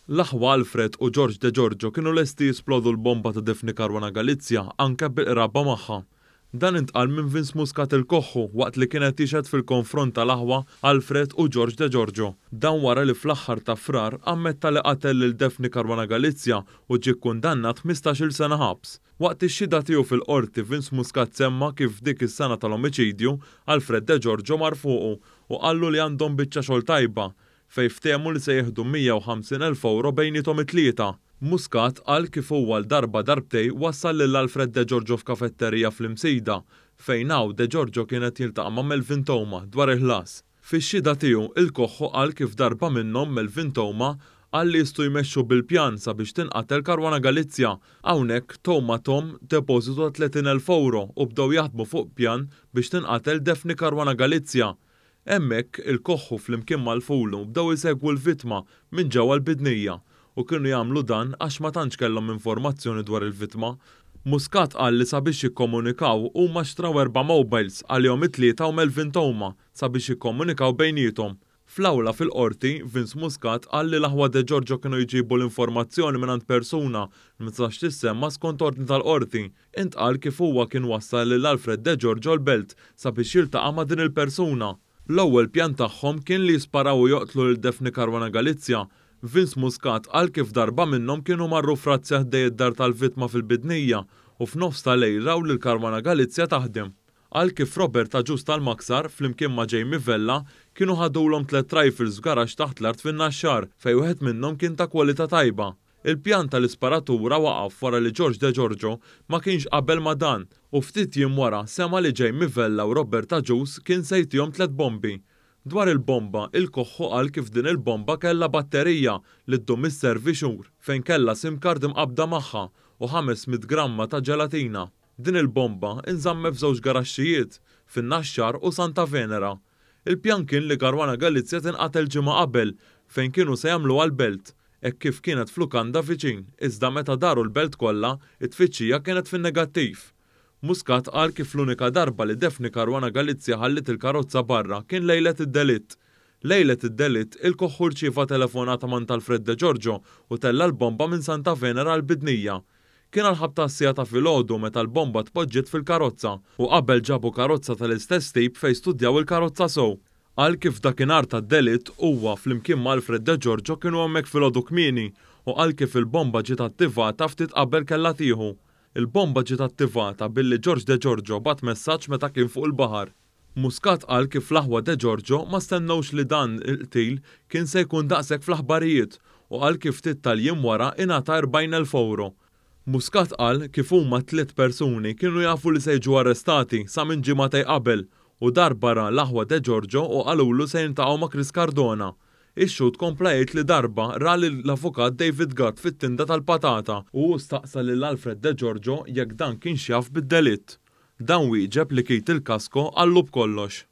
L-aħwa Alfred u George De Giorgio kienu lesti jisplodu l-bomba ta' Daphne Caruana Galizia anke bil-qraba magħha. Dan intqal minn Vince Muscat il-Koħħu waqt li kienet tixed fil-konfront tal-aħwa Alfred u George De Giorgio. Dan wara li fl-aħħar ta' frar ammetta li qatel lil Daphne Caruana Galizia u ġie kkundannat 15-il sena ħabs. Waqt ix-xhieda tiegħu fil-qorti Vince Muscat semma kif dik is-sena tal-omiċidju Alfred De Giorgio mar fuqu u qallu li għandhom biċċa xogħol tajba fejn ftehmu li se jieħdu 150,000 euro bejnietom it-tlieta. Muscat qal kif huwa l-darba darbtej wassal lil Alfred De Giorgio f'kafetterija fl-Imsejda fejn hawn De Giorgio kienet jiltaqa' ma' Melvin Thoma dwar il-ħlas. Fix-xhieda tiegħu il-Koħħu qal kif darba minnhom Melvin Thoma qal li jistgħu jmexxu bil-pjan sabiex tinqatel Caruana Galizia. Hawnhekk Thoma Tom depożitu 30,000 euro u bdew jaħdmu fuq pjan biex tinqatel Daphne Caruana Galizia. Hemmhekk il-Koħħu flimkien mal-Fulu bdew isegwu l-vittma minn ġewwa l-bidnija u kienu jagħmlu dan għax ma tantx kellhom informazzjoni dwar il-vittma. Muscat qal li sabiex jikkomunikaw huma xtraw 4 mobiles għalihom it-tlieta u Melvin Thoma sabiex jikkomunikaw bejniethom. Fl-awla fil-qorti, Vince Muscat qal li l-aħwa De Giorgio kienu jġibu l-informazzjoni mingħand persuna li ma tistax tissemma skont ordni tal-qorti. Intqal kif huwa kien wassal lil Alfred De Giorgio l-belt sabiex jiltaqa' ma' din il-persuna. L-ewwel pjan tagħhom kien li jisparaw u joqtlu lil Daphne Caruana Galizia. Vince Muscat qal kif darba minnhom kienu marru frazzja ħdej id-dar tal-vittma fil-bidnija u f'nofs tal-lejl raw lil Caruana Galizia taħdem. Qal kif Robert Aġust tal-Maksar flimkien ma' Jamie Vella kienu ħadulhom 3 rifles f'garaxx taħt l-art fin-naxxar fejn wieħed minnhom kien ta' kwalità tajba. Il-pjan tal-isparatura waqaf wara li George De Giorgio ma kienx qabel ma' dan u ftit jiem wara sema li Jamie Vella u Robert Aġus kien se jtihom 3 bombi. Dwar il-bomba, il-Koħħu qal kif din il-bomba kellha batterija li ddum is-servi xhur fejn kellha sim card imqabbda magħha u 500 gramma ta' ġelatina. Din il-bomba inżammet f'żewġ garaxxijiet fin-Naxxar u Santa Venera. Il-pjan kien li Caruana Galizia tinqatel ġimgħa qabel fejn kienu se jagħmlu għall-belt hekk kif kienet f'lukanda viċin, iżda meta daru l-belt kollha, it-tfittxija kienet fin-negattiv. Muscat qal kif l-unika darba li Daphne Caruana Galizia ħallit il-karozza barra kien lejlet id-delitt. Lejlet id-delitt il-Koħħu rċieva telefonata minn Alfred De Giorgio u tella l-bomba minn Santa Venera l-bidnija. Kien għal-ħabta s-sija ta' filgħodu meta l-bomba tpoġġiet fil-karozza u qabel ġabu karozza tal-istess tip fejn studjaw il-karozza sew. Qal kif dakinhar tad-delitt huwa flimkien ma' Alfred De Giorgio kienu hemmhekk filgħodu kmieni u qal kif il-bomba ġiet attivata ftit qabel kellha tieħu. Il-bomba ġiet attivata billi George De Giorgio bat messaġġ meta kien fuq il-baħar. Muscat qal kif l-aħwa De Giorgio ma stennewx li dan il-qtil kien se jkun daqshekk fl-aħbarijiet u qal kif ftit tal-jiem wara ingħata 40,000 euro. Muscat qal kif huma 3 persuni kienu jafu li se jiġu arrestati sa minn ġimgħatej qabel u darbara l-aħwa De Giorgio u qalulu se jintaqgħu ma' Chris Cardona. Ix-xhud kompla jgħid li darba ra l-avukat David Gatt fit-tinda tal-patata u staqsa lil Alfred De Giorgio jekk dan kienx jaf bid-delitt. Dan wieġeb li kejt il-kasko għallu b'kollox.